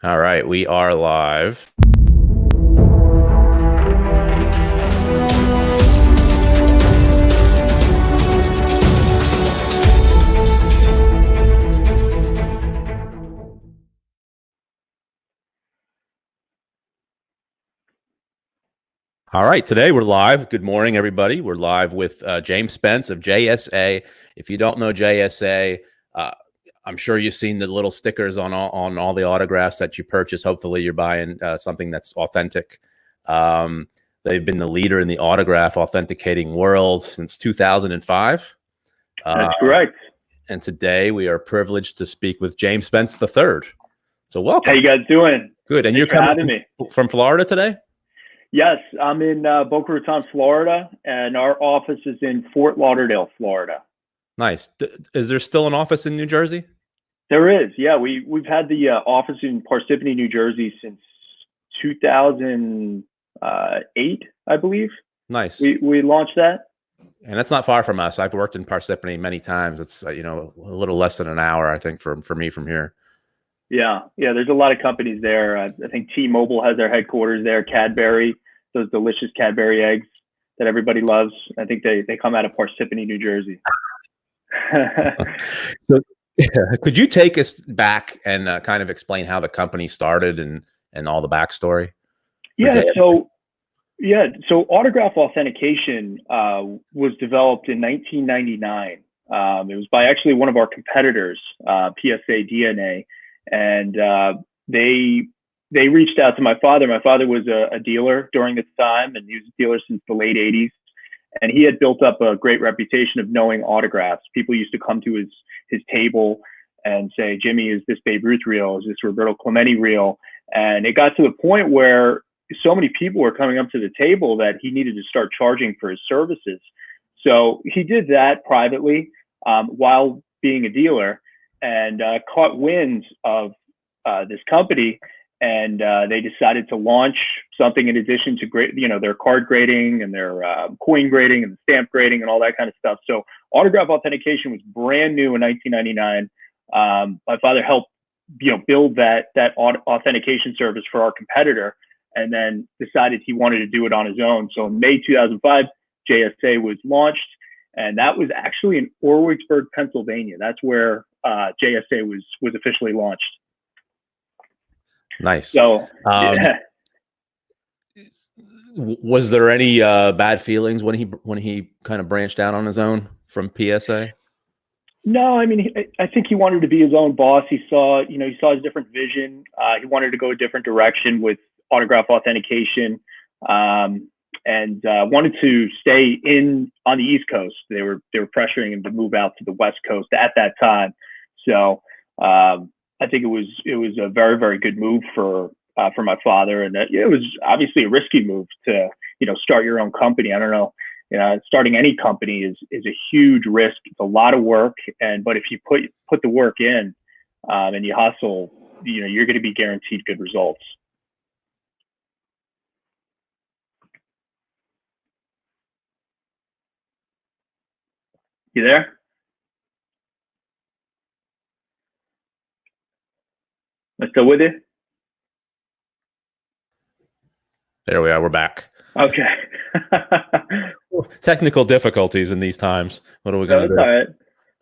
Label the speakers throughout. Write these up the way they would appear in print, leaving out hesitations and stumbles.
Speaker 1: All right, we are live. All right, today we're live. Good morning, everybody. We're live with James Spence of JSA. If you don't know JSA, I'm sure you've seen the little stickers on all the autographs that you purchase. Hopefully, you're buying something that's authentic. They've been the leader in the autograph authenticating world since 2005.
Speaker 2: That's correct.
Speaker 1: And today we are privileged to speak with James Spence III. So welcome.
Speaker 2: How you guys doing?
Speaker 1: Good. And
Speaker 2: Thanks
Speaker 1: you're
Speaker 2: for having me.
Speaker 1: From Florida today?
Speaker 2: Yes, I'm in Boca Raton, Florida, and our office is in Fort Lauderdale, Florida.
Speaker 1: Nice. Is there still an office in New Jersey?
Speaker 2: There is. Yeah, we've had the office in Parsippany, New Jersey since 2008, I believe.
Speaker 1: Nice.
Speaker 2: We launched that.
Speaker 1: And that's not far from us. I've worked in Parsippany many times. It's a little less than an hour, I think, for me from here.
Speaker 2: Yeah. There's a lot of companies there. I think T-Mobile has their headquarters there. Cadbury, those delicious Cadbury eggs that everybody loves. I think they come out of Parsippany, New Jersey.
Speaker 1: So, could you take us back and kind of explain how the company started and all the backstory?
Speaker 2: So autograph authentication was developed in 1999. It was by actually one of our competitors, PSA DNA, and they reached out to my father. My father was a dealer during this time, and he was a dealer since the late 80s. And he had built up a great reputation of knowing autographs. People used to come to his table and say, "Jimmy, is this Babe Ruth real? Is this Roberto Clemente real?" And it got to the point where so many people were coming up to the table that he needed to start charging for his services. So he did that privately while being a dealer, and caught winds of this company, and they decided to launch something in addition to their card grading and their coin grading and stamp grading and all that kind of stuff. So autograph authentication was brand new in 1999. My father helped build that authentication service for our competitor, and then decided he wanted to do it on his own. So in May 2005, JSA was launched, and that was actually in Orwigsburg, Pennsylvania. That's where JSA was officially launched.
Speaker 1: Nice.
Speaker 2: So,
Speaker 1: was there any bad feelings when he kind of branched out on his own from PSA?
Speaker 2: No, I mean, I think he wanted to be his own boss. He saw his different vision. He wanted to go a different direction with autograph authentication, and wanted to stay on the East Coast. They were pressuring him to move out to the West Coast at that time. So I think it was a very, very good move for my father, and it was obviously a risky move to start your own company. I don't know, starting any company is a huge risk. It's a lot of work, but if you put the work in and you hustle, you're going to be guaranteed good results. You there? Am I still with you?
Speaker 1: There we are. We're back.
Speaker 2: Okay.
Speaker 1: Technical difficulties in these times. What are we going to do?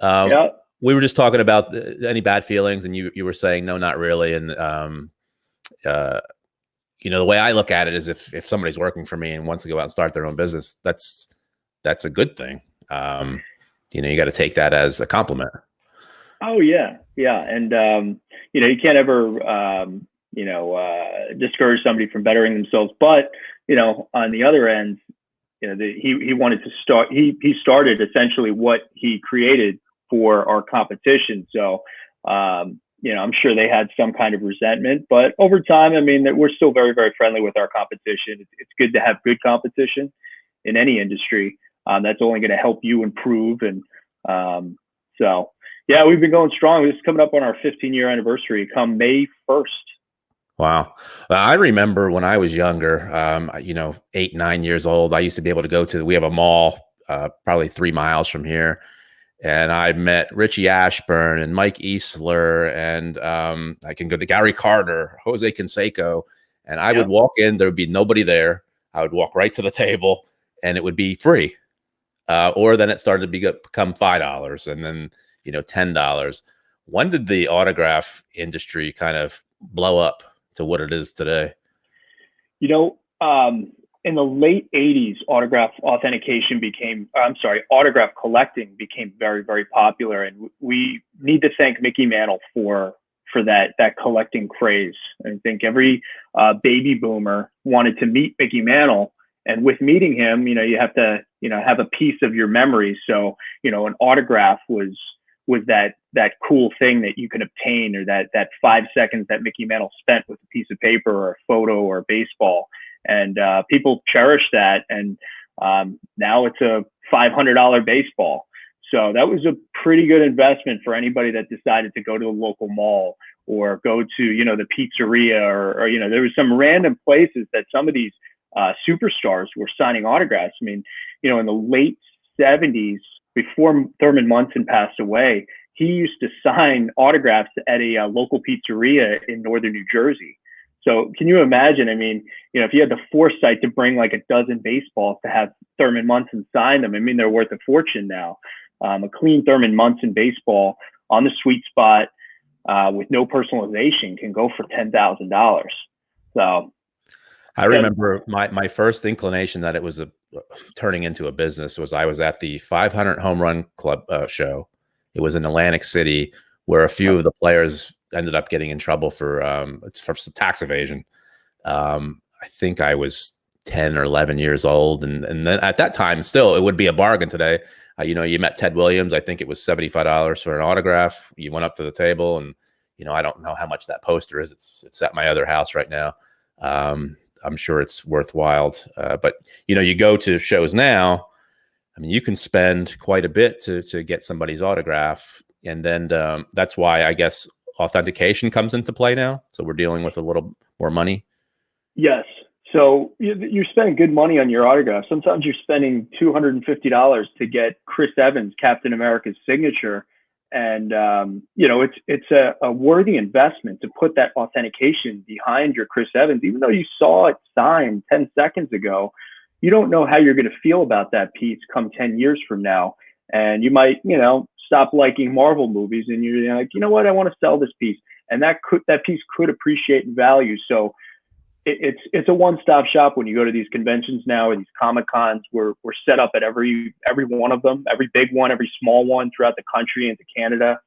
Speaker 2: All right.
Speaker 1: We were just talking about any bad feelings, and you were saying no, not really. And the way I look at it is if somebody's working for me and wants to go out and start their own business, that's a good thing. You got to take that as a compliment.
Speaker 2: Oh yeah. And you can't ever discourage somebody from bettering themselves. But on the other end, he wanted to start. He started essentially what he created for our competition. So I'm sure they had some kind of resentment, but over time, I mean, we're still very, very friendly with our competition. It's good to have good competition in any industry. That's only going to help you improve. And so, yeah, we've been going strong. This is coming up on our 15-year anniversary come May 1st.
Speaker 1: Wow. I remember when I was younger, 8, 9 years old, I used to be able to we have a mall probably 3 miles from here. and I met Richie Ashburn and Mike Easler, and I can go to Gary Carter, Jose Canseco, and I would walk in. There would be nobody there. I would walk right to the table, and it would be free. Or then it started to become $5, and then $10. When did the autograph industry kind of blow up to what it is today?
Speaker 2: In the late 80s, autograph collecting became very, very popular. And we need to thank Mickey Mantle for that collecting craze. I think every baby boomer wanted to meet Mickey Mantle. And with meeting him, you have to, have a piece of your memory. So, an autograph was that cool thing that you can obtain, or that 5 seconds that Mickey Mantle spent with a piece of paper or a photo or a baseball. And people cherish that. And now it's a $500 baseball. So that was a pretty good investment for anybody that decided to go to a local mall or go to, the pizzeria, or there was some random places that some of these superstars were signing autographs. I mean, in the late 70s, before Thurman Munson passed away, he used to sign autographs at a local pizzeria in northern New Jersey. So can you imagine? I mean, if you had the foresight to bring like a dozen baseballs to have Thurman Munson sign them, I mean, they're worth a fortune now. A clean Thurman Munson baseball on the sweet spot with no personalization can go for $10,000. So
Speaker 1: I remember my first inclination that it was turning into a business was I was at the 500 Home Run Club show. It was in Atlantic City, where a few of the players ended up getting in trouble for some tax evasion. I think I was 10 or 11 years old, and then at that time, still it would be a bargain today. You met Ted Williams. I think it was $75 for an autograph. You went up to the table, and I don't know how much that poster is. It's at my other house right now. I'm sure it's worthwhile. But you go to shows now. I mean, you can spend quite a bit to get somebody's autograph, and then that's why I guess authentication comes into play now. So we're dealing with a little more money.
Speaker 2: Yes. So you're spending good money on your autograph. Sometimes you're spending $250 to get Chris Evans, Captain America's signature. And, it's a worthy investment to put that authentication behind your Chris Evans. Even though you saw it signed 10 seconds ago, you don't know how you're going to feel about that piece come 10 years from now. And you might, stop liking Marvel movies, and you're like, you know what, I want to sell this piece. And that piece could appreciate in value. So it's a one-stop shop when you go to these conventions now, or these Comic Cons. We're set up at every one of them, every big one, every small one throughout the country into Canada,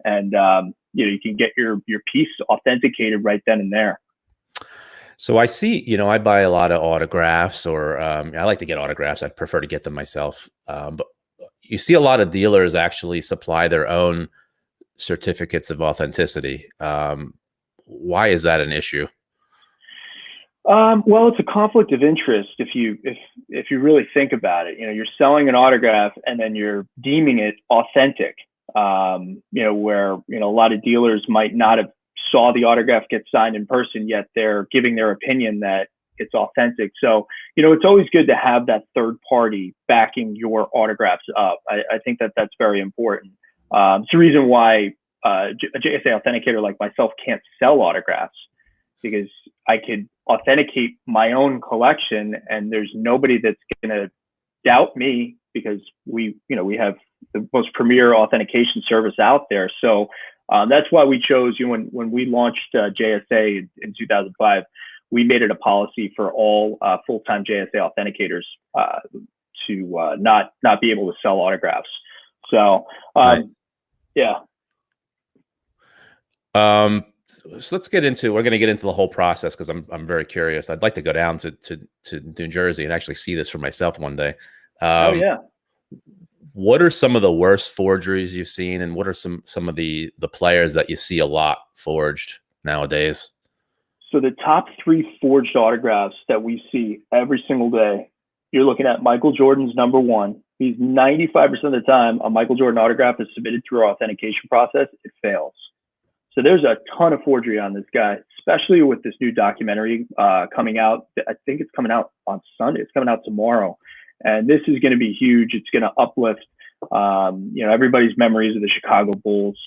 Speaker 2: and you can get your piece authenticated right then and there.
Speaker 1: So I see, I buy a lot of autographs, or I like to get autographs. I prefer to get them myself, but you see a lot of dealers actually supply their own certificates of authenticity. Why is that an issue?
Speaker 2: Well, it's a conflict of interest if you really think about it. You're selling an autograph and then you're deeming it authentic. Where a lot of dealers might not have saw the autograph get signed in person, yet they're giving their opinion that it's authentic. So, it's always good to have that third party backing your autographs up. I think that that's very important. It's the reason why a Jsa Authenticator like myself can't sell autographs, because I could authenticate my own collection and there's nobody that's going to doubt me, because we have the most premier authentication service out there. So that's why we chose, when we launched JSA in 2005, we made it a policy for all full-time JSA authenticators to not be able to sell autographs. So
Speaker 1: right.
Speaker 2: Yeah.
Speaker 1: So let's get into, we're going to get into the whole process, because I'm very curious. I'd like to go down to New Jersey and actually see this for myself one day.
Speaker 2: Oh yeah.
Speaker 1: What are some of the worst forgeries you've seen, and what are some of the players that you see a lot forged nowadays?
Speaker 2: So the top 3 forged autographs that we see every single day, you're looking at Michael Jordan's number 1. He's 95% of the time a Michael Jordan autograph is submitted through our authentication process, it fails. So there's a ton of forgery on this guy, especially with this new documentary coming out. I think it's coming out on Sunday. It's coming out tomorrow. And this is going to be huge. It's going to uplift Everybody's memories of the Chicago Bulls.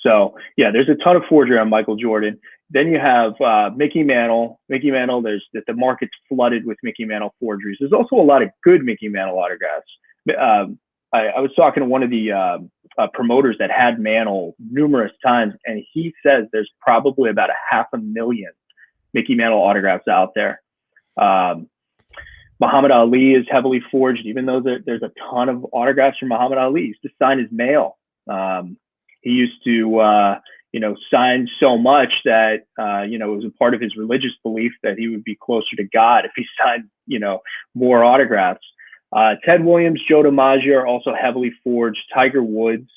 Speaker 2: So yeah, there's a ton of forgery on Michael Jordan. Then you have Mickey Mantle. Mickey Mantle, the market's flooded with Mickey Mantle forgeries. There's also a lot of good Mickey Mantle autographs. I was talking to one of the promoters that had Mantle numerous times, and he says there's probably about 500,000 Mickey Mantle autographs out there. Muhammad Ali is heavily forged, even though there's a ton of autographs from Muhammad Ali. He used to sign his mail. He used to, sign so much that, it was a part of his religious belief that he would be closer to God if he signed, more autographs. Ted Williams, Joe DiMaggio are also heavily forged. Tiger Woods.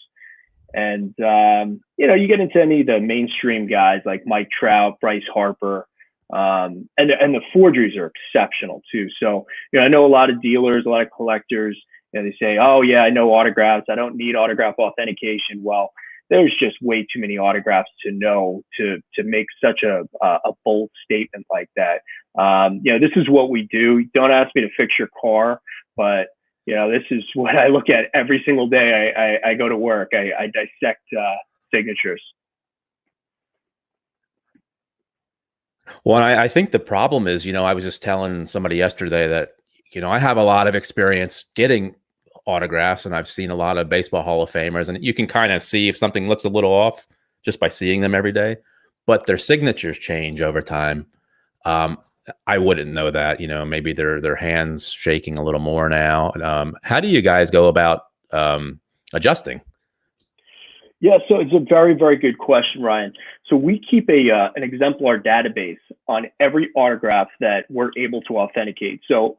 Speaker 2: And, you get into any of the mainstream guys like Mike Trout, Bryce Harper. And the forgeries are exceptional too. So, I know a lot of dealers, a lot of collectors, they say, oh yeah, I know autographs. I don't need autograph authentication. Well, there's just way too many autographs to know to make such a bold statement like that. This is what we do. Don't ask me to fix your car, but this is what I look at every single day. I go to work. I dissect signatures.
Speaker 1: Well, I think the problem is, I was just telling somebody yesterday that, I have a lot of experience getting autographs, and I've seen a lot of baseball Hall of Famers, and you can kind of see if something looks a little off just by seeing them every day, but their signatures change over time. I wouldn't know that, maybe their hands shaking a little more now. How do you guys go about adjusting?
Speaker 2: Yeah, so it's a very, very good question, Ryan. So we keep an exemplar database on every autograph that we're able to authenticate. So,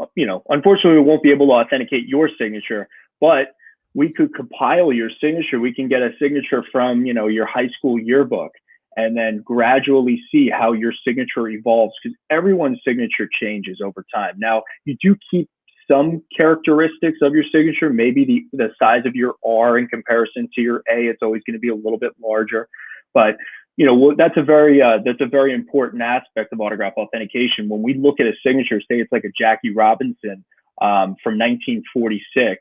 Speaker 2: unfortunately, we won't be able to authenticate your signature, but we could compile your signature. We can get a signature from, your high school yearbook, and then gradually see how your signature evolves, because everyone's signature changes over time. Now, you do keep some characteristics of your signature, maybe the size of your R in comparison to your A, it's always going to be a little bit larger. But that's a very important aspect of autograph authentication. When we look at a signature, say it's like a Jackie Robinson from 1946,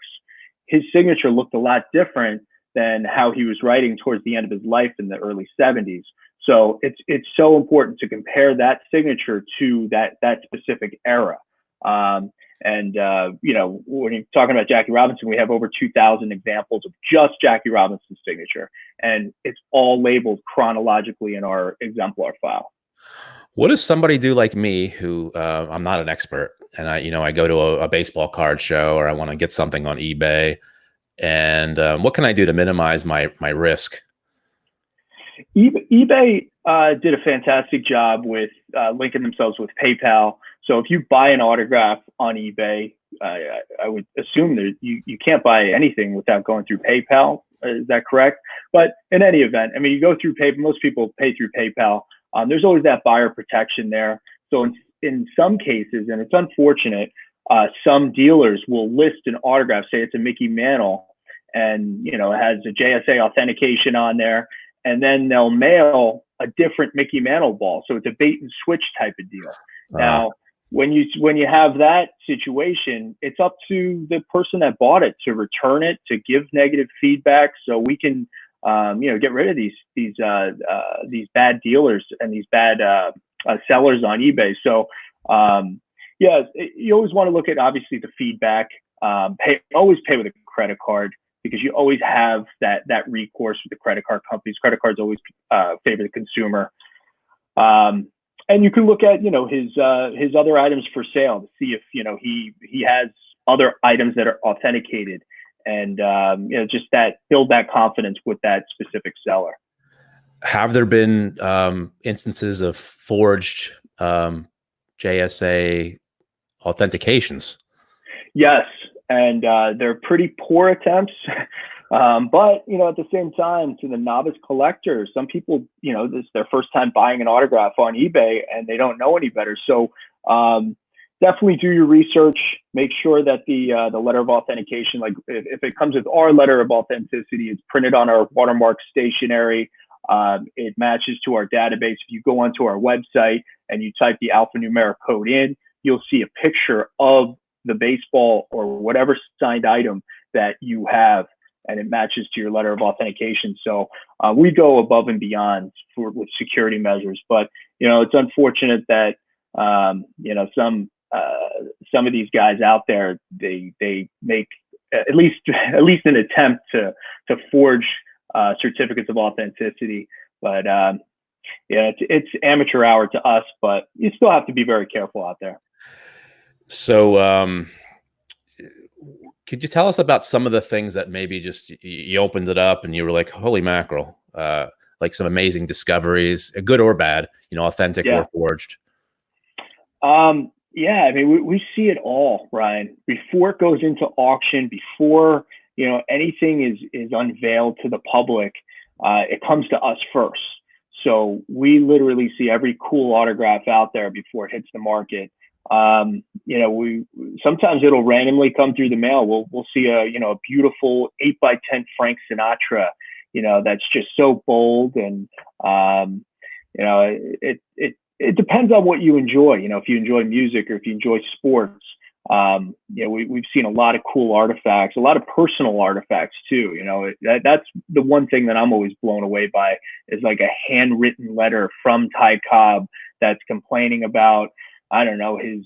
Speaker 2: his signature looked a lot different than how he was writing towards the end of his life in the early 70s. So it's so important to compare that signature to that specific era. When you're talking about Jackie Robinson, we have over 2,000 examples of just Jackie Robinson's signature, and it's all labeled chronologically in our exemplar file.
Speaker 1: What does somebody do like me, who I'm not an expert, and I go to a baseball card show, or I want to get something on eBay, and what can I do to minimize my risk?
Speaker 2: eBay did a fantastic job with linking themselves with PayPal. So if you buy an autograph on eBay, I would assume that you can't buy anything without going through PayPal. Is that correct? But in any event, you go through PayPal. Most people pay through PayPal. There's always that buyer protection there. So in some cases, and it's unfortunate, some dealers will list an autograph, say it's a Mickey Mantle, and it has a JSA authentication on there, and then they'll mail a different Mickey Mantle ball. So it's a bait and switch type of deal. Now, when you have that situation, it's up to the person that bought it to return it, to give negative feedback, so we can get rid of these bad dealers and these bad sellers on eBay. So you always want to look at, obviously, the feedback. Always pay with a credit card, because you always have that recourse with the credit card companies. Credit cards always favor the consumer. And you can look at, his other items for sale to see if, he has other items that are authenticated, and, just build that confidence with that specific seller.
Speaker 1: Have there been instances of forged JSA authentications?
Speaker 2: Yes. And they're pretty poor attempts. But, at the same time, to the novice collector, some people, this is their first time buying an autograph on eBay, and they don't know any better. So definitely do your research. Make sure that the letter of authentication, like if it comes with our letter of authenticity, it's printed on our watermark stationery. It matches to our database. If you go onto our website and you type the alphanumeric code in, you'll see a picture of the baseball or whatever signed item that you have. and it matches to your letter of authentication. So we go above and beyond with security measures. But it's unfortunate that some of these guys out there, they make at least an attempt to forge certificates of authenticity. But it's amateur hour to us, but you still have to be very careful out there.
Speaker 1: So could you tell us about some of the things that maybe just you opened it up and you were like, holy mackerel, like some amazing discoveries, good or bad, authentic or forged?
Speaker 2: Yeah, I mean, we see it all, Ryan. Before it goes into auction, before anything is unveiled to the public, it comes to us first. So we literally see every cool autograph out there before it hits the market. We sometimes it'll randomly come through the mail. We'll see a beautiful 8x10 Frank Sinatra, that's just so bold, and it depends on what you enjoy. If you enjoy music or if you enjoy sports, we've seen a lot of cool artifacts, a lot of personal artifacts too. That's the one thing that I'm always blown away by, is like a handwritten letter from Ty Cobb that's complaining about, I don't know, his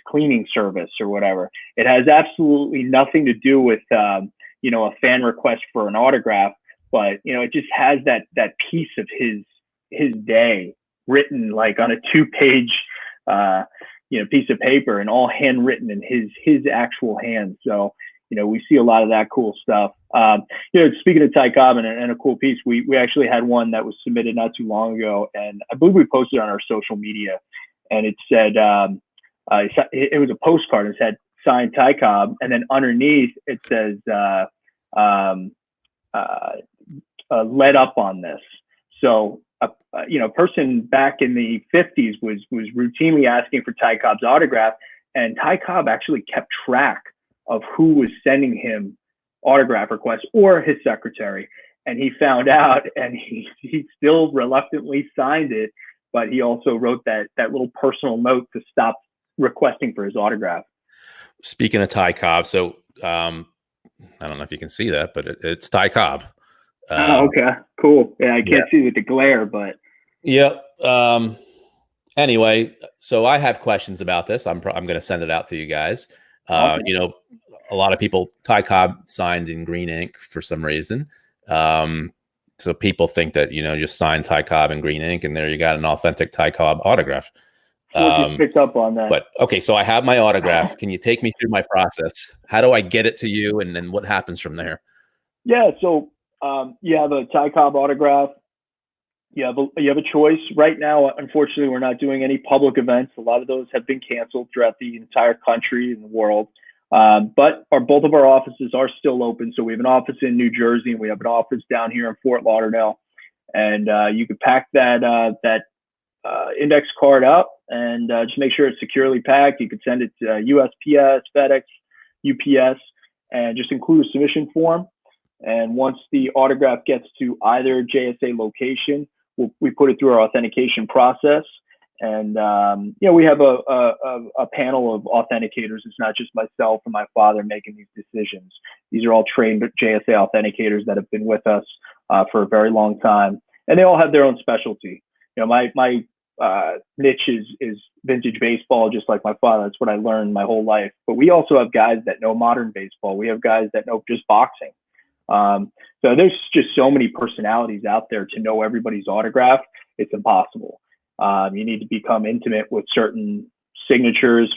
Speaker 2: cleaning service or whatever. It has absolutely nothing to do with a fan request for an autograph, but it just has that piece of his day written like on a 2-page piece of paper, and all handwritten in his actual hand. So we see a lot of that cool stuff. Speaking of Ty Cobb and a cool piece, we actually had one that was submitted not too long ago, and I believe we posted on our social media, and it said it was a postcard. It said signed Ty Cobb, and then underneath it says led up on this. So a person back in the 50s was routinely asking for Ty Cobb's autograph, and Ty Cobb actually kept track of who was sending him autograph requests, or his secretary. And he found out, and he still reluctantly signed it, but he also wrote that little personal note to stop requesting for his autograph.
Speaker 1: Speaking of Ty Cobb, so I don't know if you can see that, but it's Ty Cobb.
Speaker 2: Okay, cool. Yeah, I can't see with the glare, but
Speaker 1: yep. Anyway, so I have questions about this. I'm going to send it out to you guys. Okay. A lot of people, Ty Cobb signed in green ink for some reason. So people think that, just sign Ty Cobb in green ink and there you got an authentic Ty Cobb autograph.
Speaker 2: You picked up on that.
Speaker 1: But okay, so I have my autograph. Can you take me through my process? How do I get it to you, and then what happens from there?
Speaker 2: Yeah, so you have a Ty Cobb autograph. You have a choice. Right now, unfortunately, we're not doing any public events. A lot of those have been canceled throughout the entire country and the world. But both of our offices are still open. So we have an office in New Jersey, and we have an office down here in Fort Lauderdale. And you could pack that index card up and just make sure it's securely packed. You could send it to USPS, FedEx, UPS, and just include a submission form. And once the autograph gets to either JSA location, we put it through our authentication process. And, we have a panel of authenticators. It's not just myself and my father making these decisions. These are all trained JSA authenticators that have been with us for a very long time. And they all have their own specialty. My niche is vintage baseball, just like my father. That's what I learned my whole life. But we also have guys that know modern baseball. We have guys that know just boxing. So there's just so many personalities out there to know everybody's autograph. It's impossible. You need to become intimate with certain signatures.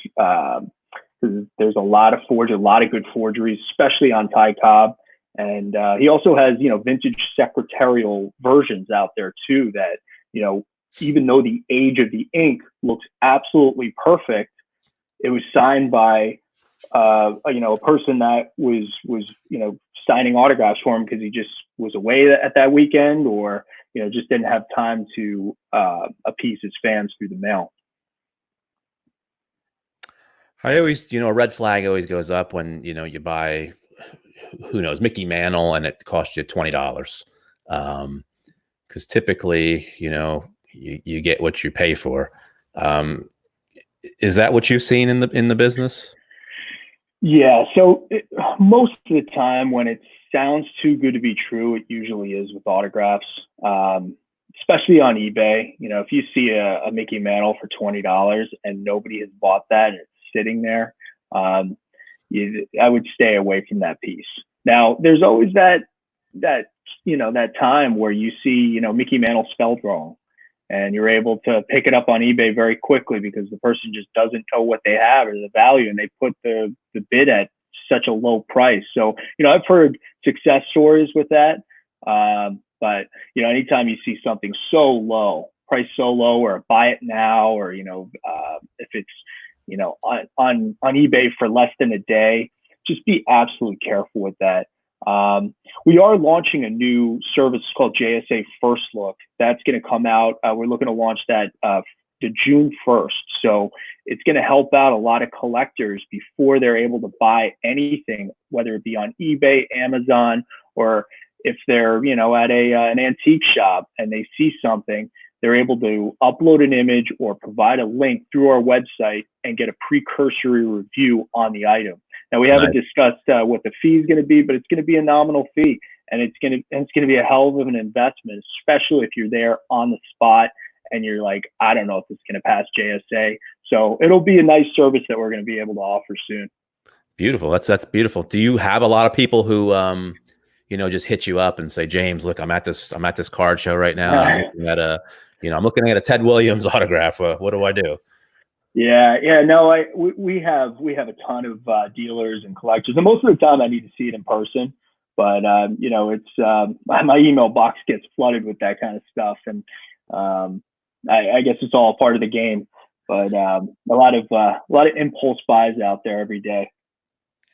Speaker 2: There's a lot of good forgeries, especially on Ty Cobb. And he also has, vintage secretarial versions out there too that, even though the age of the ink looks absolutely perfect, it was signed by a person that was signing autographs for him because he just was away at that weekend, or just didn't have time to appease his fans through the mail.
Speaker 1: I always, a red flag always goes up when you buy, who knows, Mickey Mantle, and it costs you $20, because typically you get what you pay for. Is that what you've seen in the business?
Speaker 2: Yeah. So most of the time when it's sounds too good to be true, it usually is with autographs, especially on eBay. You know, if you see a Mickey Mantle for $20 and nobody has bought that and it's sitting there, I would stay away from that piece. Now, there's always that time where you see, Mickey Mantle spelled wrong, and you're able to pick it up on eBay very quickly because the person just doesn't know what they have or the value, and they put the bid at such a low price. So, I've heard success stories with that. But, anytime you see something so low, price so low, or buy it now, or, if it's, on eBay for less than a day, just be absolutely careful with that. We are launching a new service called Jsa First Look. That's going to come out. We're looking to launch that to June 1st. So it's going to help out a lot of collectors before they're able to buy anything, whether it be on eBay, Amazon, or if they're, at an antique shop and they see something, they're able to upload an image or provide a link through our website and get a precursory review on the item. Now, we haven't discussed what the fee is going to be, but it's going to be a nominal fee, and it's going to be a hell of an investment, especially if you're there on the spot and you're like, I don't know if it's going to pass JSA. So it'll be a nice service that we're going to be able to offer soon.
Speaker 1: Beautiful. That's beautiful. Do you have a lot of people who, just hit you up and say, James, look, I'm at this card show right now. I'm looking at a Ted Williams autograph. What do I do?
Speaker 2: Yeah. No, we have a ton of dealers and collectors, and most of the time I need to see it in person. But it's my email box gets flooded with that kind of stuff, and I guess it's all part of the game. But a lot of impulse buys out there every day.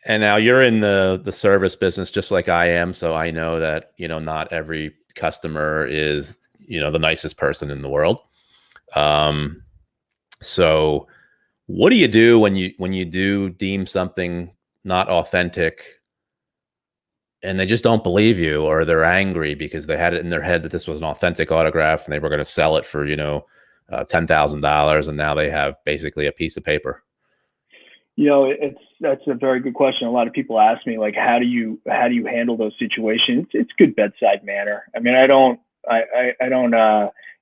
Speaker 1: And now you're in the service business just like I am, so I know that not every customer is the nicest person in the world. So what do you do when you do deem something not authentic and they just don't believe you, or they're angry because they had it in their head that this was an authentic autograph and they were going to sell it for $10,000, and now they have basically a piece of paper?
Speaker 2: That's a very good question. A lot of people ask me, like, how do you handle those situations? It's good bedside manner. I mean, I don't,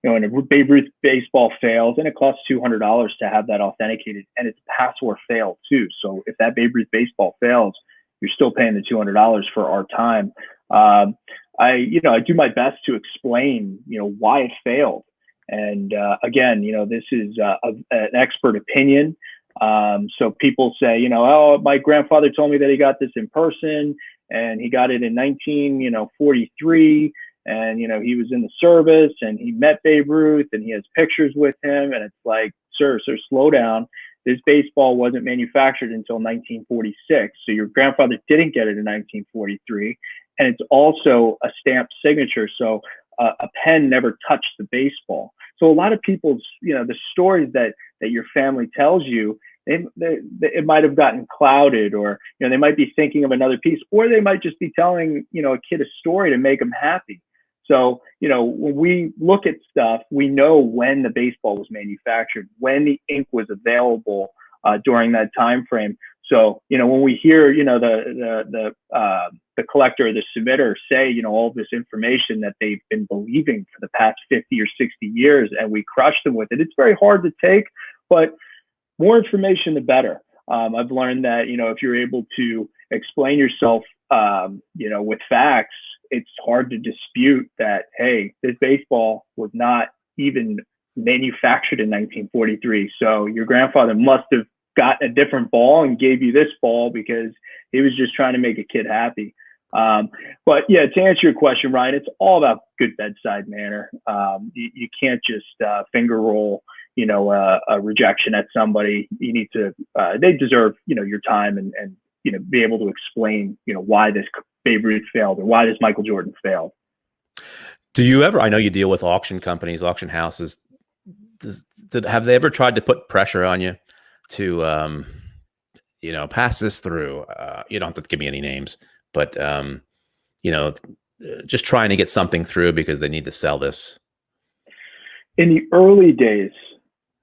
Speaker 2: when a Babe Ruth baseball fails, and it costs $200 to have that authenticated, and it's pass or fail too. So if that Babe Ruth baseball fails, you're still paying the $200 for our time. I do my best to explain, why it failed. And again, this is an expert opinion. So people say, oh, my grandfather told me that he got this in person and he got it in 1943. And, he was in the service and he met Babe Ruth and he has pictures with him. And it's like, sir, slow down. This baseball wasn't manufactured until 1946. So your grandfather didn't get it in 1943. And it's also a stamped signature. So a pen never touched the baseball. So a lot of people's, the stories that your family tells you, it might have gotten clouded, or, they might be thinking of another piece, or they might just be telling, a kid a story to make them happy. So, when we look at stuff, we know when the baseball was manufactured, when the ink was available during that time frame. So, when we hear, the collector or the submitter say, all this information that they've been believing for the past 50 or 60 years, and we crush them with it, it's very hard to take, but more information, the better. I've learned that, if you're able to explain yourself, with facts, it's hard to dispute that, hey, this baseball was not even manufactured in 1943. So your grandfather must have got a different ball and gave you this ball because he was just trying to make a kid happy. But yeah, to answer your question, Ryan, it's all about good bedside manner. You can't just finger roll, a rejection at somebody. You need to, they deserve, your time and be able to explain, why this Babe Ruth failed or why this Michael Jordan failed.
Speaker 1: Do you ever, I know you deal with auction companies, auction houses. Have they ever tried to put pressure on you to, pass this through? You don't have to give me any names, but, just trying to get something through because they need to sell this?
Speaker 2: In the early days,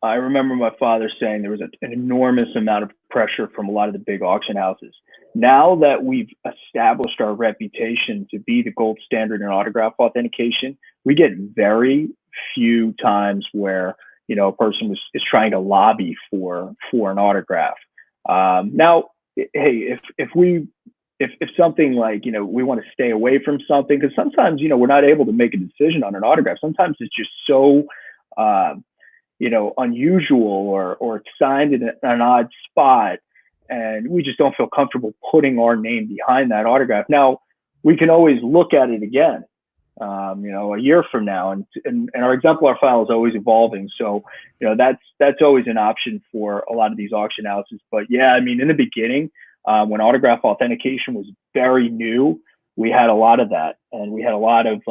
Speaker 2: I remember my father saying there was an enormous amount of pressure from a lot of the big auction houses. Now that we've established our reputation to be the gold standard in autograph authentication, we get very few times where, you know, a person is trying to lobby for an autograph. Now, hey, if something like, you know, we want to stay away from something, because sometimes, you know, we're not able to make a decision on an autograph. Sometimes it's just so, you know, unusual, or it's signed in an odd spot, and we just don't feel comfortable putting our name behind that autograph. Now, we can always look at it again, you know, a year from now, and our exemplar file is always evolving. So, you know, that's always an option for a lot of these auction houses. But yeah, I mean, in the beginning, when autograph authentication was very new, we had a lot of that, and we had a lot of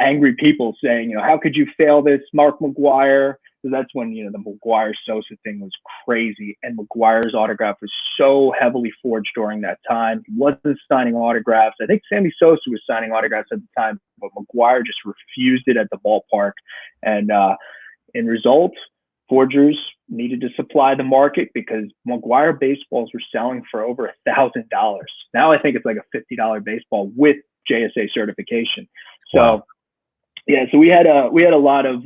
Speaker 2: angry people saying, you know, how could you fail this, Mark McGwire? So that's when, you know, the McGwire Sosa thing was crazy, and McGwire's autograph was so heavily forged during that time. He wasn't signing autographs. I think Sammy Sosa was signing autographs at the time, but McGwire just refused it at the ballpark. And in result, forgers needed to supply the market, because McGwire baseballs were selling for over $1,000. Now I think it's like a $50 baseball with JSA certification. So wow. Yeah, so we had a lot of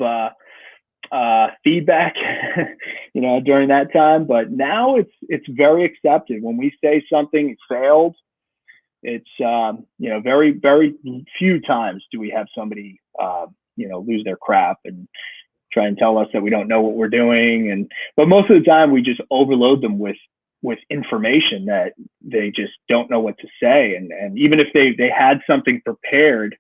Speaker 2: feedback, you know, during that time, but now it's very accepted. When we say something failed, it's you know, very, very few times do we have somebody you know, lose their crap and try and tell us that we don't know what we're doing. But most of the time we just overload them with information that they just don't know what to say. And even if they had something prepared,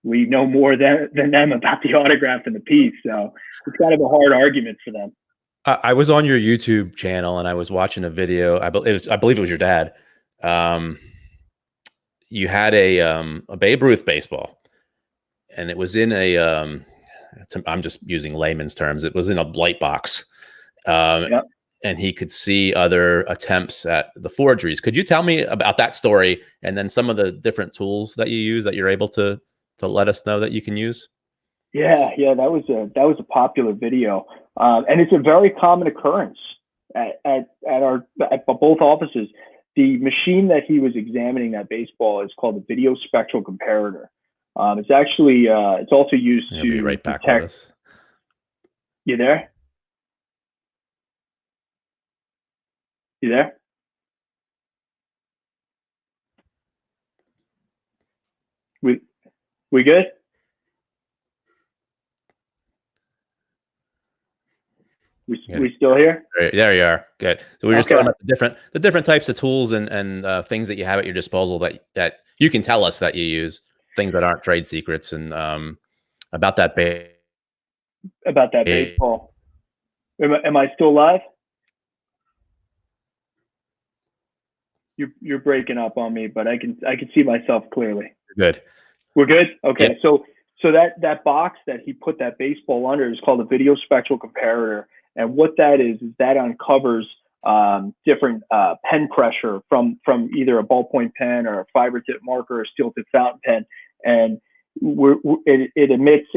Speaker 2: we know more than them about the autograph and the piece. So it's kind of a hard argument for them.
Speaker 1: I was on your YouTube channel and I was watching a video. I believe it was your dad. You had a Babe Ruth baseball, and it was in I'm just using layman's terms. It was in a light box. Yep. And he could see other attempts at the forgeries. Could you tell me about that story, and then some of the different tools that you use that you're able to let us know that you can use?
Speaker 2: Yeah, that was a popular video, and it's a very common occurrence at both offices. The machine that he was examining that baseball is called the Video Spectral Comparator. It's actually it's also used to
Speaker 1: be right back
Speaker 2: detect.
Speaker 1: With us.
Speaker 2: You there? You there? We good? We still here?
Speaker 1: Right, there you are. Good. So we were just talking about the different types of tools and things that you have at your disposal that you can tell us that you use, things that aren't trade secrets, and about that
Speaker 2: baseball. Am I still live? You're breaking up on me, but I can see myself clearly.
Speaker 1: Good.
Speaker 2: We're good? Okay.
Speaker 1: Yep.
Speaker 2: So that box that he put that baseball under is called a Video Spectral Comparator. And what that is that uncovers different pen pressure from either a ballpoint pen or a fiber tip marker or steel tip fountain pen. And it emits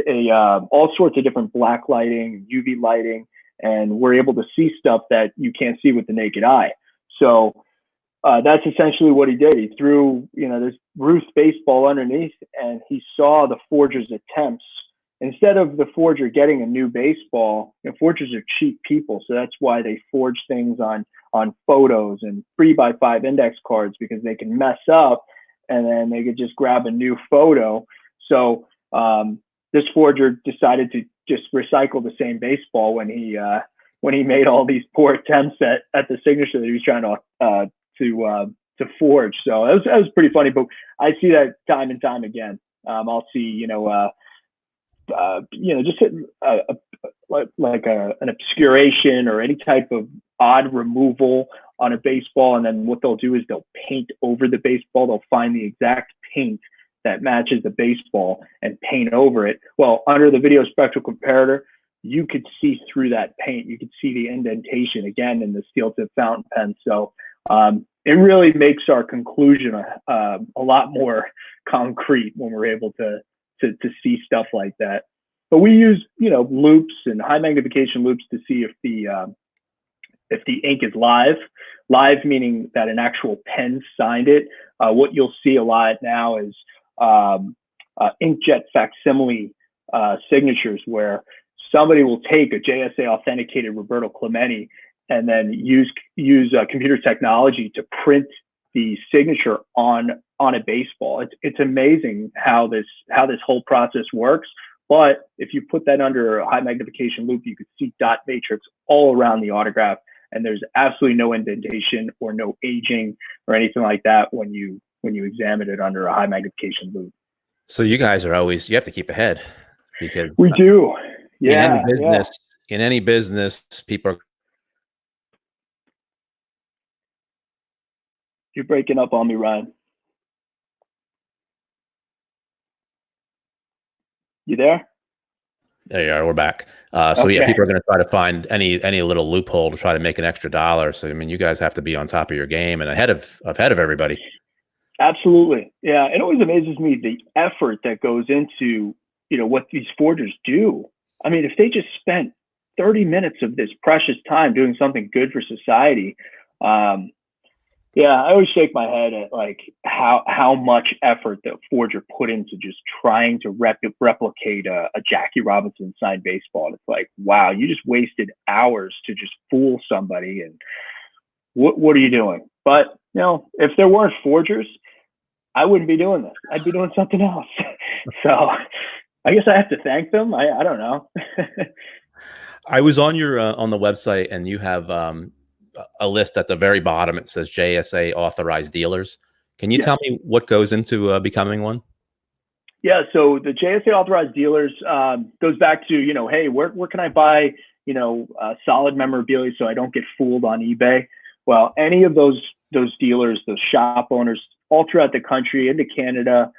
Speaker 2: all sorts of different black lighting, UV lighting, and we're able to see stuff that you can't see with the naked eye. So that's essentially what he did. He threw, you know, this Ruth baseball underneath, and he saw the forger's attempts. Instead of the forger getting a new baseball, you know, forgers are cheap people, so that's why they forge things on photos and 3x5 index cards, because they can mess up and then they could just grab a new photo. So this forger decided to just recycle the same baseball when he made all these poor attempts at the signature that he was trying to forge. So that was pretty funny, but I see that time and time again. I'll see, just like an obscuration or any type of odd removal on a baseball, and then what they'll do is they'll paint over the baseball. They'll find the exact paint that matches the baseball and paint over it. Well, under the Video Spectral Comparator, you could see through that paint. You could see the indentation again in the steel tip fountain pen. So it really makes our conclusion a lot more concrete when we're able to see stuff like that. But we use, loops and high magnification loops to see if if the ink is live meaning that an actual pen signed it. What you'll see a lot now is inkjet facsimile signatures, where somebody will take a JSA authenticated Roberto Clemente and then use computer technology to print the signature on a baseball. It's amazing how this whole process works. But if you put that under a high magnification loop, you could see dot matrix all around the autograph, and there's absolutely no indentation or no aging or anything like that when you examine it under a high magnification loop.
Speaker 1: So you guys are always, you have to keep ahead, because
Speaker 2: we do. Yeah.
Speaker 1: In any business, people are.
Speaker 2: You're breaking up on me, Ryan. You there?
Speaker 1: There you are. We're back. So yeah, people are going to try to find any little loophole to try to make an extra dollar. So I mean, you guys have to be on top of your game and ahead of everybody.
Speaker 2: Absolutely, yeah. It always amazes me the effort that goes into what these forgers do. I mean, if they just spent 30 minutes of this precious time doing something good for society. Yeah, I always shake my head at like how much effort the forger put into just trying to replicate a Jackie Robinson signed baseball. And it's like, wow, you just wasted hours to just fool somebody. And what are you doing? But if there weren't forgers, I wouldn't be doing this. I'd be doing something else. So I guess I have to thank them. I don't know.
Speaker 1: I was on your on the website, and you have a list at the very bottom. It says JSA Authorized Dealers. Can you tell me what goes into becoming one?
Speaker 2: Yeah, so the JSA Authorized Dealers goes back to, hey, where can I buy, solid memorabilia so I don't get fooled on eBay? Well, any of those dealers, those shop owners, all throughout the country, into Canada,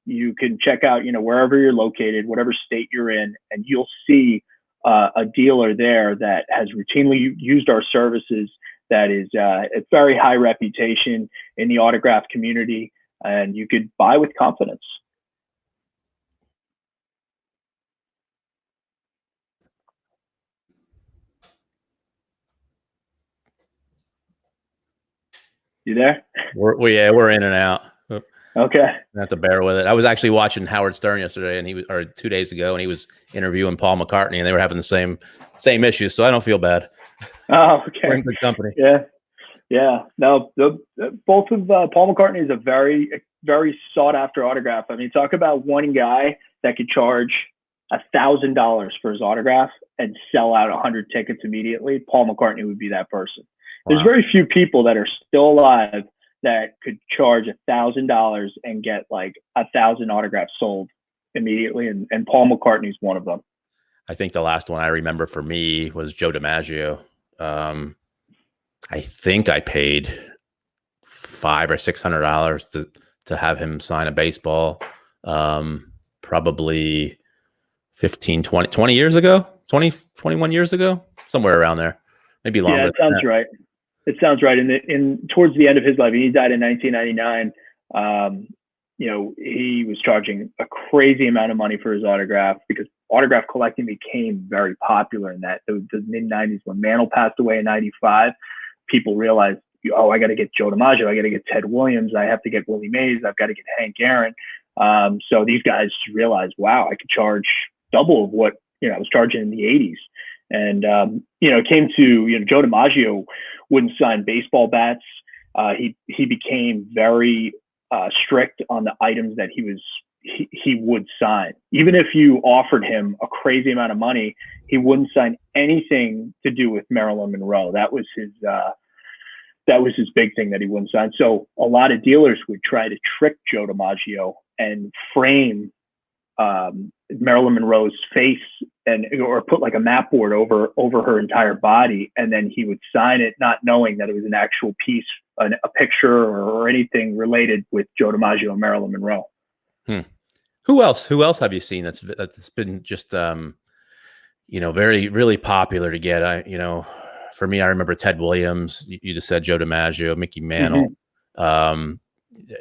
Speaker 2: you can check out, wherever you're located, whatever state you're in, and you'll see a dealer there that has routinely used our services, that is a very high reputation in the autograph community, and you could buy with confidence. You there?
Speaker 1: We're in and out.
Speaker 2: Okay.
Speaker 1: I have to bear with it. I was actually watching Howard Stern yesterday, or 2 days ago, and he was interviewing Paul McCartney, and they were having the same issues. So I don't feel bad.
Speaker 2: Oh, okay.
Speaker 1: We're in good company.
Speaker 2: Yeah. No, both of Paul McCartney is a very, very sought after autograph. I mean, talk about one guy that could charge $1,000 for his autograph and sell out 100 tickets immediately. Paul McCartney would be that person. Wow. There's very few people that are still alive that could charge $1,000 and get like 1,000 autographs sold immediately. And Paul McCartney is one of them.
Speaker 1: I think the last one I remember for me was Joe Dimaggio. I think I paid $500 or $600 to have him sign a baseball. Probably 20 years ago, 21 years ago, somewhere around there, maybe longer.
Speaker 2: Yeah, it sounds right. It sounds right. In towards the end of his life, he died in 1999. He was charging a crazy amount of money for his autograph, because autograph collecting became very popular in the mid 90s. When Mantle passed away in 95, people realized, I got to get Joe Dimaggio, I got to get Ted Williams, I have to get Willie Mays, I've got to get Hank Aaron. So these guys realized, wow, I could charge double of what I was charging in the 80s. And it came to Joe Dimaggio wouldn't sign baseball bats. He became very strict on the items that he would sign. Even if you offered him a crazy amount of money, he wouldn't sign anything to do with Marilyn Monroe. That was his big thing that he wouldn't sign. So a lot of dealers would try to trick Joe Dimaggio and frame Marilyn Monroe's face or put like a map board over her entire body, and then he would sign it, not knowing that it was an actual piece, a picture or anything related with Joe DiMaggio and Marilyn Monroe.
Speaker 1: Who else have you seen that's been just very, really popular to get? For me, I remember Ted Williams. You just said Joe DiMaggio, Mickey Mantle. Mm-hmm.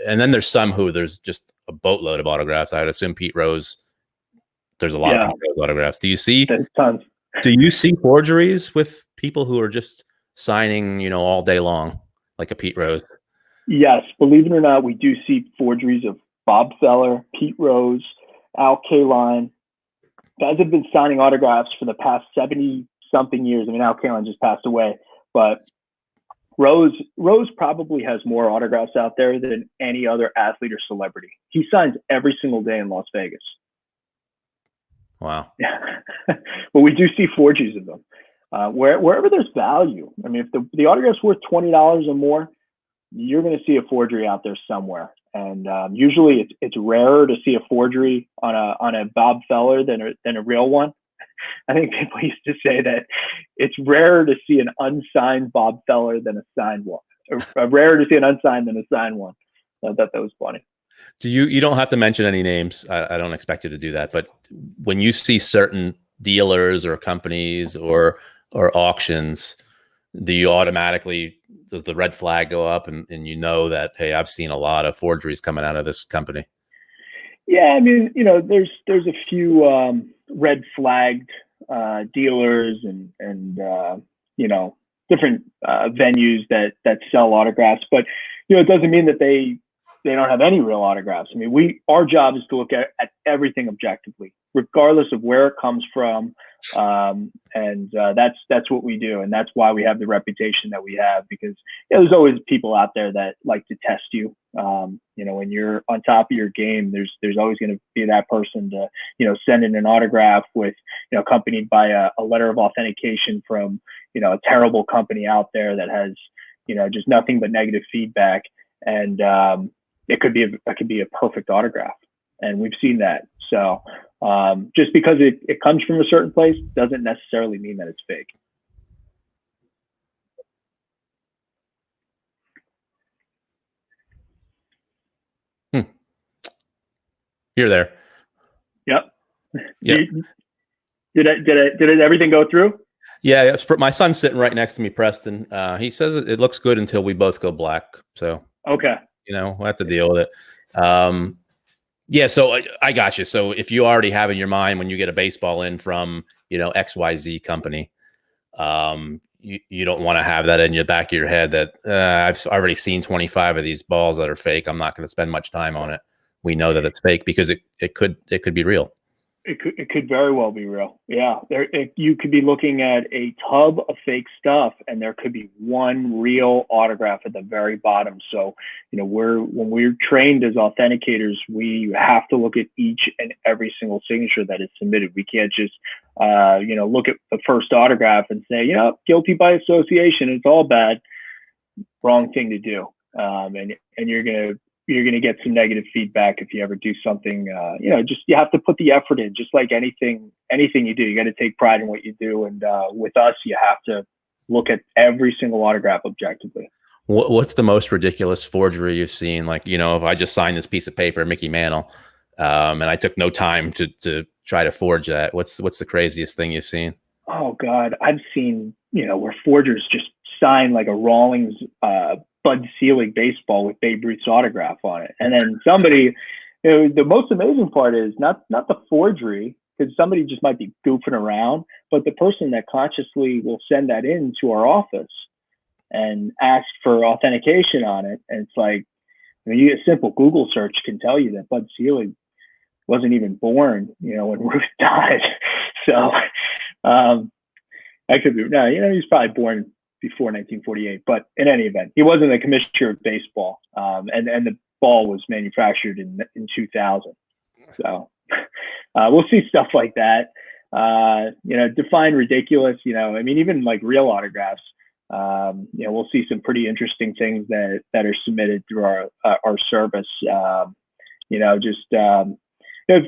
Speaker 1: And then there's some who there's just a boatload of autographs. I'd assume Pete Rose. There's a lot of Pete Rose autographs. Do you see tons? Do you see forgeries with people who are just signing, all day long, like a Pete Rose?
Speaker 2: Yes, believe it or not, we do see forgeries of Bob Feller, Pete Rose, Al Kaline. Guys have been signing autographs for the past 70 something years. I mean, Al Kaline just passed away, but Rose probably has more autographs out there than any other athlete or celebrity. He signs every single day in Las Vegas.
Speaker 1: Wow.
Speaker 2: Yeah. But we do see forgeries of them. Wherever there's value. I mean, if the autograph's worth $20 or more, you're going to see a forgery out there somewhere. And usually it's rarer to see a forgery on a Bob Feller than a real one. I think people used to say that it's rarer to see an unsigned Bob Feller than a signed one. Or rarer to see an unsigned than a signed one. I thought that was funny.
Speaker 1: Do you don't have to mention any names. I don't expect you to do that. But when you see certain dealers or companies or auctions, do you automatically, does the red flag go up and you know that, hey, I've seen a lot of forgeries coming out of this company?
Speaker 2: Yeah, I mean, there's a few red flagged dealers and different venues that sell autographs, but it doesn't mean that they don't have any real autographs. I mean, our job is to look at everything objectively, regardless of where it comes from, and that's what we do, and that's why we have the reputation that we have, because there's always people out there that like to test you. When you're on top of your game, there's always going to be that person to send in an autograph with accompanied by a letter of authentication from a terrible company out there that has just nothing but negative feedback, and it could be a perfect autograph, and we've seen that. So just because it comes from a certain place doesn't necessarily mean that it's fake.
Speaker 1: You're there.
Speaker 2: Yep.
Speaker 1: Yep.
Speaker 2: Did everything go through?
Speaker 1: Yeah, my son's sitting right next to me, Preston. He says it looks good until we both go black. So
Speaker 2: okay,
Speaker 1: we'll have to deal with it. Yeah, so I got you. So if you already have in your mind when you get a baseball in from XYZ company, you don't want to have that in the back of your head that I've already seen 25 of these balls that are fake. I'm not going to spend much time on it. We know that it's fake because it could be real.
Speaker 2: It could very well be real. Yeah, you could be looking at a tub of fake stuff, and there could be one real autograph at the very bottom. So, when we're trained as authenticators, we have to look at each and every single signature that is submitted. We can't just, look at the first autograph and say, guilty by association. It's all bad. Wrong thing to do. And you're gonna get some negative feedback if you ever do something. You have to put the effort in, just like anything you do. You got to take pride in what you do, and with us, you have to look at every single autograph objectively.
Speaker 1: What's the most ridiculous forgery you've seen? Like, if I just signed this piece of paper, Mickey Mantle, and I took no time to try to forge that. What's the craziest thing you've seen?
Speaker 2: Oh God, I've seen where forgers just sign like a Rawlings Bud Selig baseball with Babe Ruth's autograph on it, and then somebody, the most amazing part is not the forgery, because somebody just might be goofing around, but the person that consciously will send that in to our office and ask for authentication on it. And it's like, a simple Google search can tell you that Bud Selig wasn't even born, when Ruth died. So I could be, no, he's probably born before 1948, but in any event, he wasn't a commissioner of baseball, and the ball was manufactured in 2000. So we'll see stuff like that. Define ridiculous. Even like real autographs. We'll see some pretty interesting things that are submitted through our service.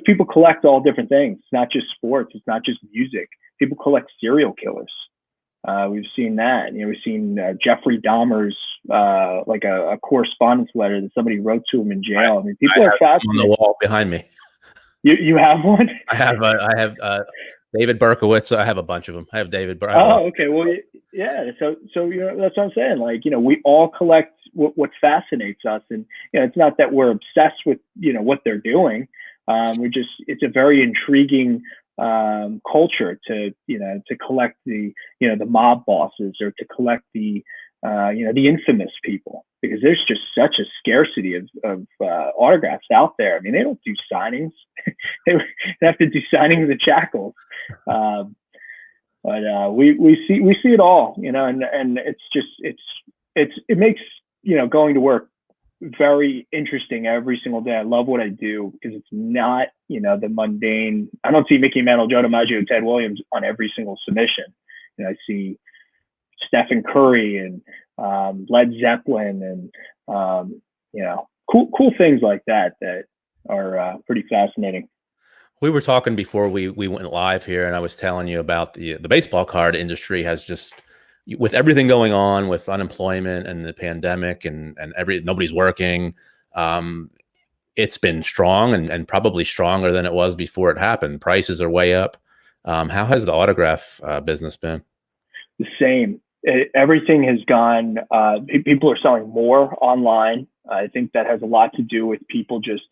Speaker 2: People collect all different things. It's not just sports. It's not just music. People collect serial killers. We've seen that. We've seen Jeffrey Dahmer's like a correspondence letter that somebody wrote to him in jail. I mean, people are fascinated.
Speaker 1: On the wall behind me.
Speaker 2: You have one?
Speaker 1: I have David Berkowitz. I have a bunch of them. I have David.
Speaker 2: Oh, okay. Well, yeah. So that's what I'm saying. Like, we all collect what fascinates us, and it's not that we're obsessed with what they're doing. It's a very intriguing culture to collect the the mob bosses, or to collect the the infamous people, because there's just such a scarcity of autographs out there. I mean, they don't do signings; they have to do signings at Shackles. But we see it all, and it makes going to work very interesting every single day. I love what I do because it's not the mundane. I don't see Mickey Mantle, Joe Dimaggio, Ted Williams on every single submission. I see Stephen Curry and Led Zeppelin, and cool things like that are pretty fascinating.
Speaker 1: We were talking before we went live here, and I was telling you about the baseball card industry has just, with everything going on with unemployment and the pandemic and nobody's working, it's been strong and probably stronger than it was before it happened. Prices are way up. How has the autograph business been?
Speaker 2: The same. Everything has gone. People are selling more online. I think that has a lot to do with people just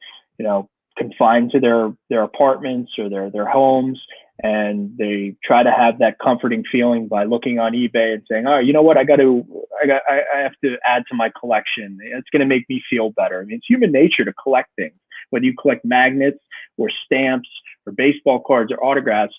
Speaker 2: confined to their apartments or their homes, and they try to have that comforting feeling by looking on eBay and saying, oh, you know what, I have to add to my collection. It's going to make me feel better. I mean, it's human nature to collect things, whether you collect magnets or stamps or baseball cards or autographs.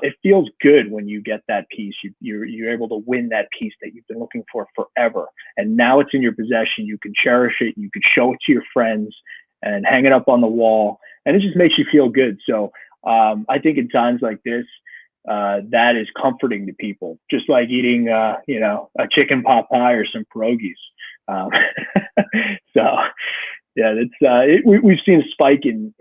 Speaker 2: It feels good when you get that piece. You're able to win that piece that you've been looking for forever, and now it's in your possession. You can cherish it. You can show it to your friends and hang it up on the wall, and it just makes you feel good. So I think in times like this, that is comforting to people, just like eating, a chicken pot pie or some pierogies. So yeah, we've seen a spike in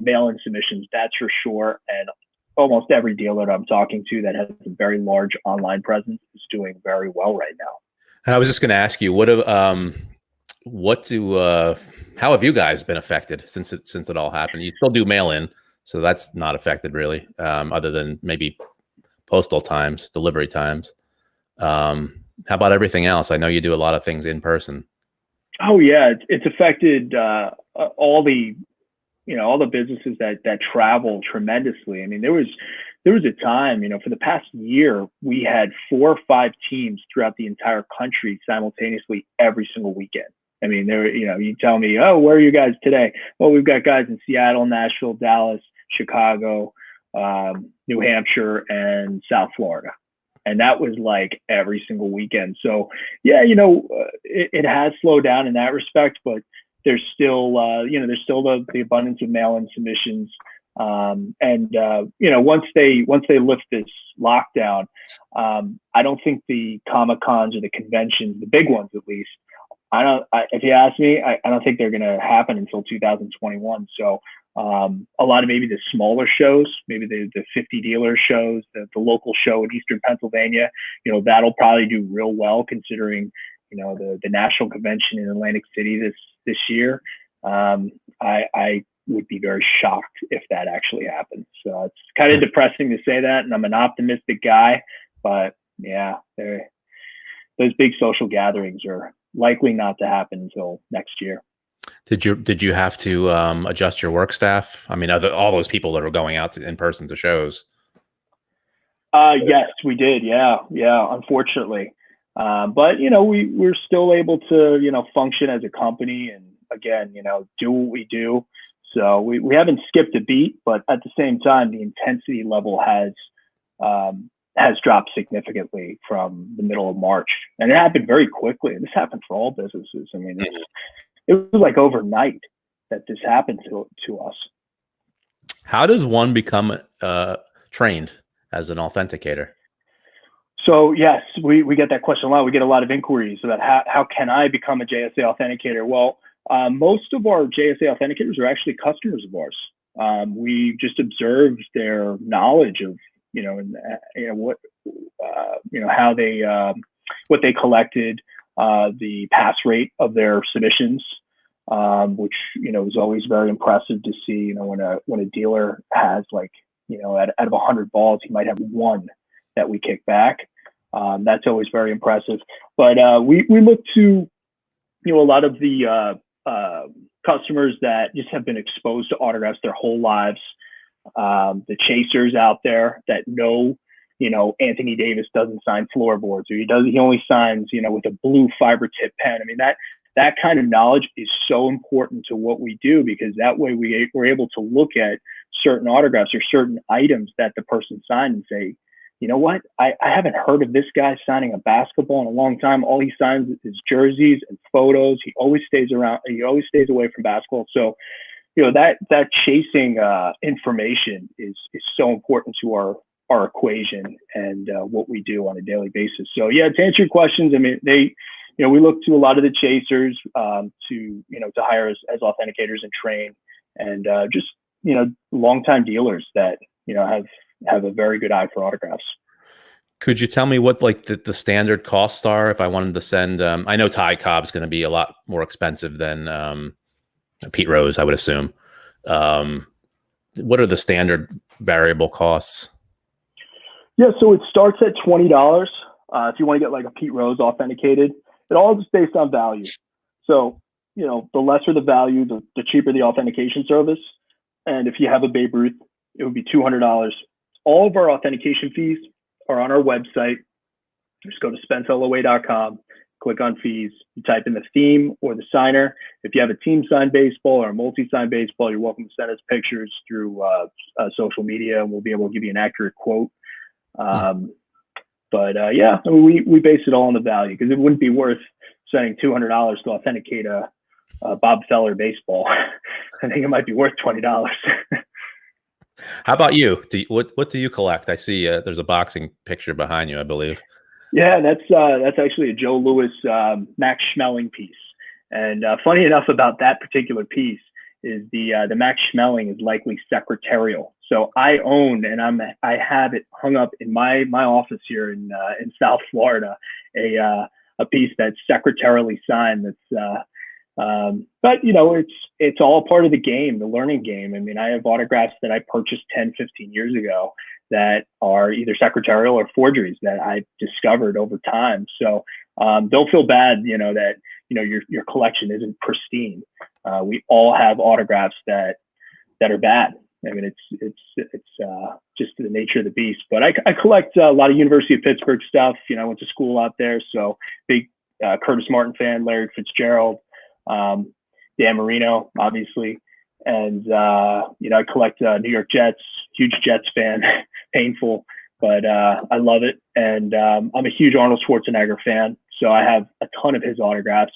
Speaker 2: mail-in submissions, that's for sure. And almost every dealer that I'm talking to that has a very large online presence is doing very well right now.
Speaker 1: And I was just going to ask you, how have you guys been affected since it all happened? You still do mail in, so that's not affected really, other than maybe postal times, delivery times. How about everything else? I know you do a lot of things in person.
Speaker 2: Oh yeah, it's affected all the businesses that travel tremendously. I mean, there was a time, for the past year, we had 4 or 5 teams throughout the entire country simultaneously every single weekend. I mean, you tell me, oh, where are you guys today? Well, we've got guys in Seattle, Nashville, Dallas, Chicago, New Hampshire, and South Florida. And that was like every single weekend. So yeah, it has slowed down in that respect, but there's still, the abundance of mail-in submissions. Once they lift this lockdown, I don't think the Comic-Cons or the conventions, the big ones at least, if you ask me, I don't think they're going to happen until 2021. So a lot of maybe the smaller shows, maybe the 50 dealer shows, the local show in Eastern Pennsylvania, that'll probably do real well considering, the national convention in Atlantic City this year. I would be very shocked if that actually happens. So it's kind of depressing to say that, and I'm an optimistic guy, but yeah, those big social gatherings are likely not to happen until next year.
Speaker 1: Did you have to adjust your work staff? I mean, all those people that are going out in person to shows.
Speaker 2: Yes, we did. Yeah, unfortunately. But we're still able to function as a company, and again, do what we do. So we haven't skipped a beat, but at the same time, the intensity level has dropped significantly from the middle of March, and it happened very quickly. And this happened for all businesses. I mean, it was like overnight that this happened to us.
Speaker 1: How does one become trained as an authenticator?
Speaker 2: So yes, we get that question a lot. We get a lot of inquiries about how can I become a JSA Authenticator? Well, most of our JSA Authenticators are actually customers of ours. We just observed their knowledge of what they collected, the pass rate of their submissions, which was always very impressive to see. When a dealer has out of 100 balls, he might have 1 that we kick back. That's always very impressive. But we look to a lot of the customers that just have been exposed to autographs their whole lives. the chasers out there that know, Anthony Davis doesn't sign floorboards, or he only signs, with a blue fiber tip pen. I mean, that kind of knowledge is so important to what we do, because that way we're able to look at certain autographs or certain items that the person signed and say, you know what, I haven't heard of this guy signing a basketball in a long time. All he signs is jerseys and photos. He always stays away from basketball. So, that chasing information is so important to our equation and what we do on a daily basis. So yeah, to answer your questions, I mean, we look to a lot of the chasers to hire us as authenticators and train, and just longtime dealers that have a very good eye for autographs.
Speaker 1: Could you tell me what like the standard costs are if I wanted to send? I know Ty Cobb's going to be a lot more expensive than Pete Rose, I would assume. What are the standard variable costs?
Speaker 2: Yeah, so it starts at $20 if you want to get like a Pete Rose authenticated. It all is based on value. So, the lesser the value, the cheaper the authentication service. And if you have a Babe Ruth, it would be $200. All of our authentication fees are on our website. Just go to spenceloa.com, click on fees, you type in the theme or the signer. If you have a team signed baseball or a multi-signed baseball, you're welcome to send us pictures through social media, and we'll be able to give you an accurate quote. Yeah, I mean, we base it all on the value, because it wouldn't be worth spending $200 to authenticate a Bob Feller baseball. I think it might be worth $20.
Speaker 1: How about you? What do you collect? I see there's a boxing picture behind you, I believe.
Speaker 2: Yeah, that's actually a Joe Louis Max Schmeling piece. And funny enough about that particular piece is the Max Schmeling is likely secretarial. So I own, and I have it hung up in my office here in South Florida, a piece that's secretarially signed. That's but it's all part of the game, the learning game. I mean, I have autographs that I purchased 10, 15 years ago that are either secretarial or forgeries that I discovered over time. So don't feel bad, that your collection isn't pristine. We all have autographs that are bad. I mean, it's just the nature of the beast. But I collect a lot of University of Pittsburgh stuff. I went to school out there, so big Curtis Martin fan, Larry Fitzgerald, Dan Marino, obviously. And, I collect New York Jets, huge Jets fan, painful, but I love it. And I'm a huge Arnold Schwarzenegger fan. So I have a ton of his autographs,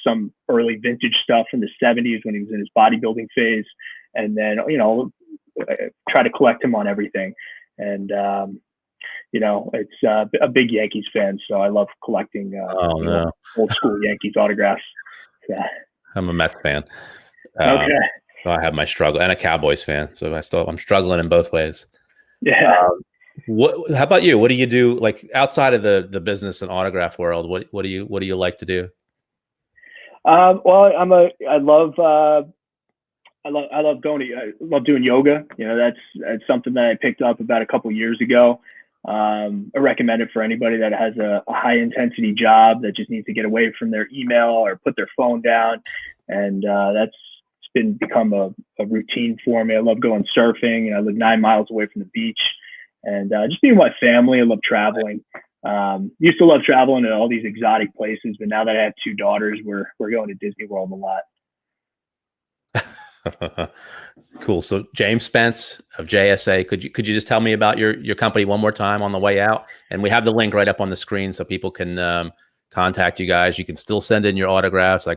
Speaker 2: some early vintage stuff from the 70s when he was in his bodybuilding phase. And then, try to collect him on everything. And, it's a big Yankees fan. So I love collecting old school Yankees autographs. Yeah.
Speaker 1: I'm a Mets fan.
Speaker 2: Okay.
Speaker 1: So I have my struggle, and a Cowboys fan. So I'm struggling in both ways.
Speaker 2: Yeah.
Speaker 1: How about you? What do you do, like outside of the business and autograph world? What do you like to do?
Speaker 2: Well, I love doing yoga. That's something that I picked up about a couple years ago. I recommend it for anybody that has a high intensity job that just needs to get away from their email or put their phone down. And that's become a routine for me. I love going surfing, and I live 9 miles away from the beach, and just being with my family. I love traveling. Used to love traveling to all these exotic places, but now that I have 2 daughters, we're going to Disney World a lot.
Speaker 1: Cool. So James Spence of JSA, could you just tell me about your company one more time on the way out? And we have the link right up on the screen so people can contact you guys. You can still send in your autographs. I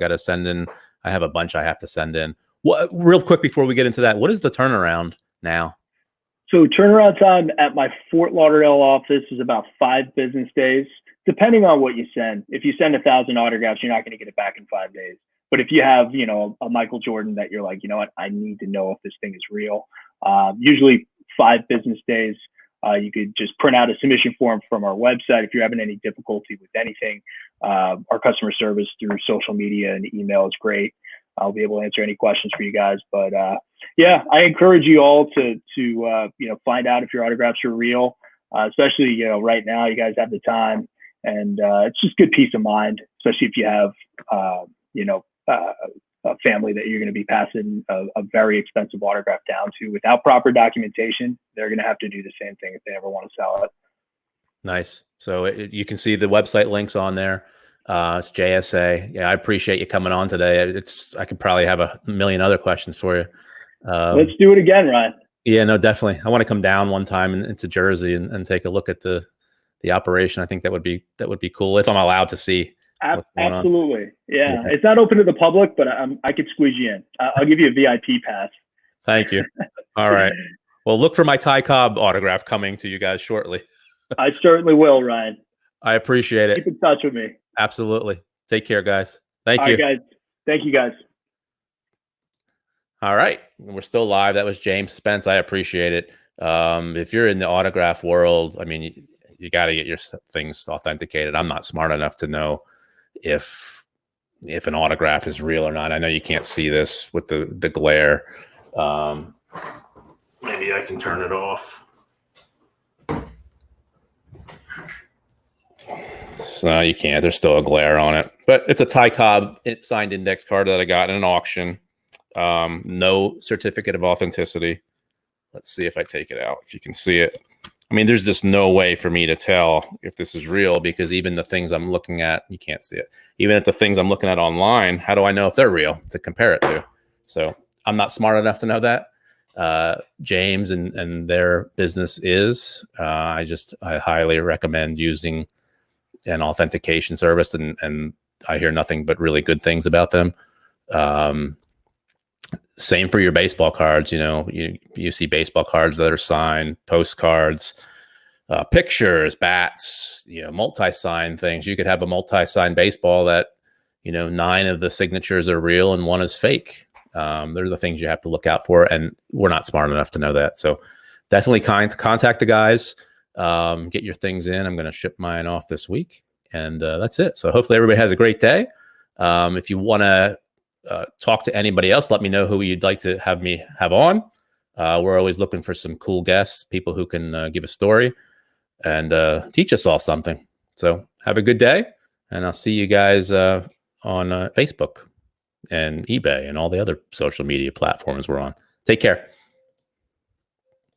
Speaker 1: have a bunch I have to send in. Real quick before we get into that, what is the turnaround now?
Speaker 2: So turnaround time at my Fort Lauderdale office is about 5 business days, depending on what you send. If you send 1,000 autographs, you're not going to get it back in 5 days. But if you have, a Michael Jordan that you're like, what, I need to know if this thing is real. Usually 5 business days. You could just print out a submission form from our website. If you're having any difficulty with anything, our customer service through social media and email is great. I'll be able to answer any questions for you guys. But yeah, I encourage you all to find out if your autographs are real, especially, right now you guys have the time, and it's just good peace of mind, especially if you have, family that you're going to be passing a very expensive autograph down to without proper documentation, they're going to have to do the same thing if they ever want to sell it.
Speaker 1: Nice. So you can see the website links on there. It's JSA. Yeah, I appreciate you coming on today. I could probably have a million other questions for you.
Speaker 2: Let's do it again, Ryan.
Speaker 1: Yeah, no, definitely. I want to come down one time into Jersey and take a look at the operation. I think that would be cool if I'm allowed to see.
Speaker 2: Absolutely. Yeah. It's not open to the public, but I could squeeze you in. I'll give you a VIP pass.
Speaker 1: Thank you. All right. Well, look for my Ty Cobb autograph coming to you guys shortly.
Speaker 2: I certainly will, Ryan.
Speaker 1: I appreciate it.
Speaker 2: Keep in touch with me.
Speaker 1: Absolutely. Take care, guys. Thank you.
Speaker 2: All right, guys. Thank you, guys.
Speaker 1: All right. We're still live. That was James Spence. I appreciate it. If you're in the autograph world, I mean, you got to get your things authenticated. I'm not smart enough to know if an autograph is real or not. I know you can't see this with the glare. Maybe I can turn it off. So you can't. There's still a glare on it. But it's a Ty Cobb signed index card that I got in an auction. No certificate of authenticity. Let's see if I take it out, if you can see it. I mean, there's just no way for me to tell if this is real, because even the things I'm looking at, you can't see it. Even at the things I'm looking at online, how do I know if they're real to compare it to? So I'm not smart enough to know that. James and their business is. I highly recommend using an authentication service, and I hear nothing but really good things about them. Same for your baseball cards. You know, you see baseball cards that are signed, postcards, pictures, bats, multi-sign things. You could have a multi-sign baseball that, 9 of the signatures are real and 1 is fake. They're the things you have to look out for, and we're not smart enough to know that. So definitely contact the guys, get your things in. I'm going to ship mine off this week, and that's it. So hopefully everybody has a great day. If you want to talk to anybody else, let me know who you'd like to have me have on. We're always looking for some cool guests, people who can give a story and teach us all something. So have a good day, and I'll see you guys on Facebook and eBay and all the other social media platforms we're on. Take care.